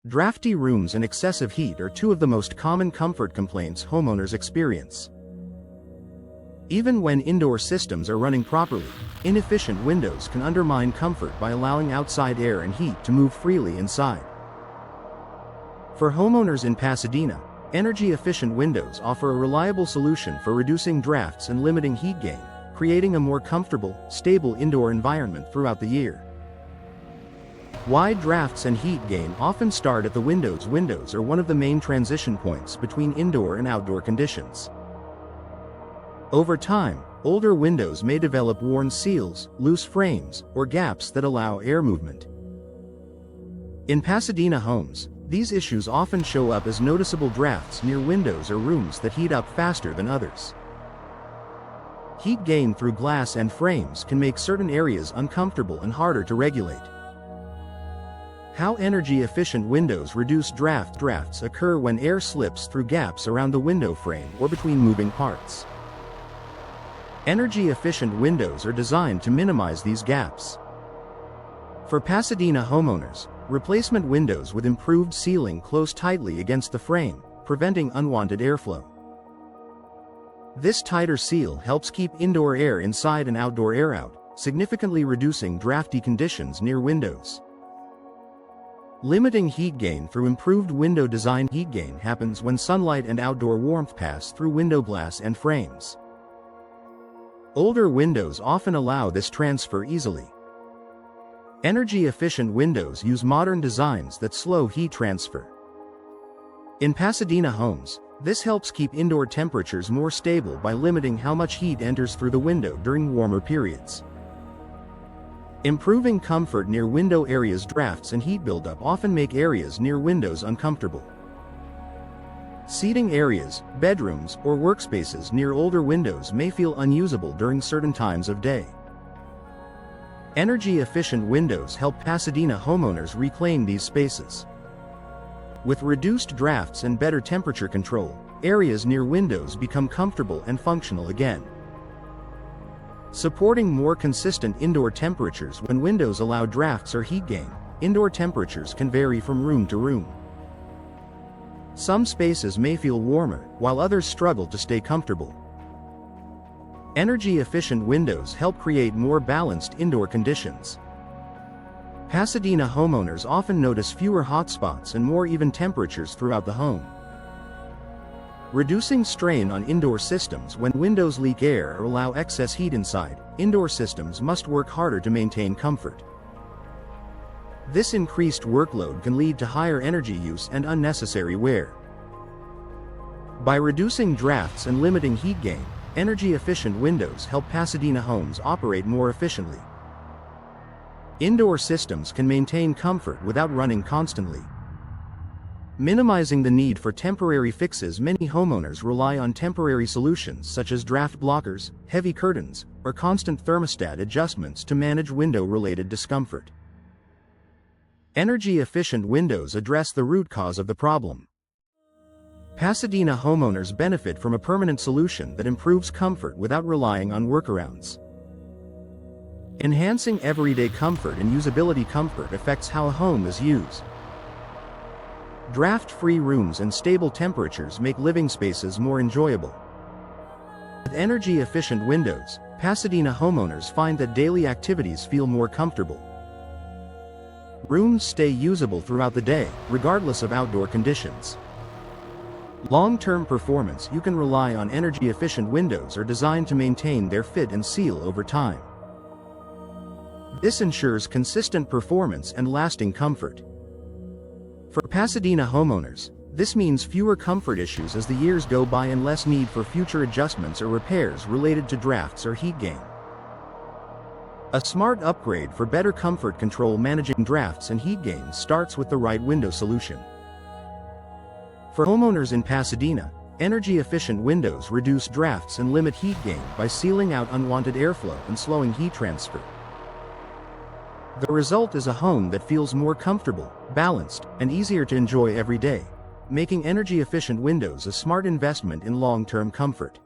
Drafty rooms and excessive heat are two of the most common comfort complaints homeowners experience. Even when indoor systems are running properly, inefficient windows can undermine comfort by allowing outside air and heat to move freely inside. For homeowners in Pasadena, energy-efficient windows offer a reliable solution for reducing drafts and limiting heat gain, creating a more comfortable, stable indoor environment throughout the year. Wide drafts and heat gain often start at the windows. Windows are one of the main transition points between indoor and outdoor conditions. Over time, older windows may develop worn seals, loose frames, or gaps that allow air movement. In Pasadena homes, these issues often show up as noticeable drafts near windows or rooms that heat up faster than others. Heat gain through glass and frames can make certain areas uncomfortable and harder to regulate. How energy-efficient windows reduce drafts. Drafts occur when air slips through gaps around the window frame or between moving parts. Energy-efficient windows are designed to minimize these gaps. For Pasadena homeowners, replacement windows with improved sealing close tightly against the frame, preventing unwanted airflow. This tighter seal helps keep indoor air inside and outdoor air out, significantly reducing drafty conditions near windows. Limiting heat gain through improved window design. Heat gain happens when sunlight and outdoor warmth pass through window glass and frames. Older windows often allow this transfer easily. Energy-efficient windows use modern designs that slow heat transfer. In Pasadena homes, this helps keep indoor temperatures more stable by limiting how much heat enters through the window during warmer periods. Improving comfort near window areas. Drafts and heat buildup often make areas near windows uncomfortable. Seating areas, bedrooms, or workspaces near older windows may feel unusable during certain times of day. Energy-efficient windows help Pasadena homeowners reclaim these spaces. With reduced drafts and better temperature control, areas near windows become comfortable and functional again. Supporting more consistent indoor temperatures. When windows allow drafts or heat gain, indoor temperatures can vary from room to room. Some spaces may feel warmer, while others struggle to stay comfortable. Energy-efficient windows help create more balanced indoor conditions. Pasadena homeowners often notice fewer hotspots and more even temperatures throughout the home. Reducing strain on indoor systems. When windows leak air or allow excess heat inside, indoor systems must work harder to maintain comfort. This increased workload can lead to higher energy use and unnecessary wear. By reducing drafts and limiting heat gain, energy-efficient windows help Pasadena homes operate more efficiently. Indoor systems can maintain comfort without running constantly. Minimizing the need for temporary fixes. Many homeowners rely on temporary solutions such as draft blockers, heavy curtains, or constant thermostat adjustments to manage window-related discomfort. Energy-efficient windows address the root cause of the problem. Pasadena homeowners benefit from a permanent solution that improves comfort without relying on workarounds. Enhancing everyday comfort and usability. Comfort affects how a home is used. Draft-free rooms and stable temperatures make living spaces more enjoyable. With energy-efficient windows, Pasadena homeowners find that daily activities feel more comfortable. Rooms stay usable throughout the day, regardless of outdoor conditions. Long-term performance. You can rely on energy-efficient windows are designed to maintain their fit and seal over time. This ensures consistent performance and lasting comfort. For Pasadena homeowners, this means fewer comfort issues as the years go by and less need for future adjustments or repairs related to drafts or heat gain. A smart upgrade for better comfort control. Managing drafts and heat gain starts with the right window solution. For homeowners in Pasadena, energy-efficient windows reduce drafts and limit heat gain by sealing out unwanted airflow and slowing heat transfer. The result is a home that feels more comfortable, balanced, and easier to enjoy every day, making energy-efficient windows a smart investment in long-term comfort.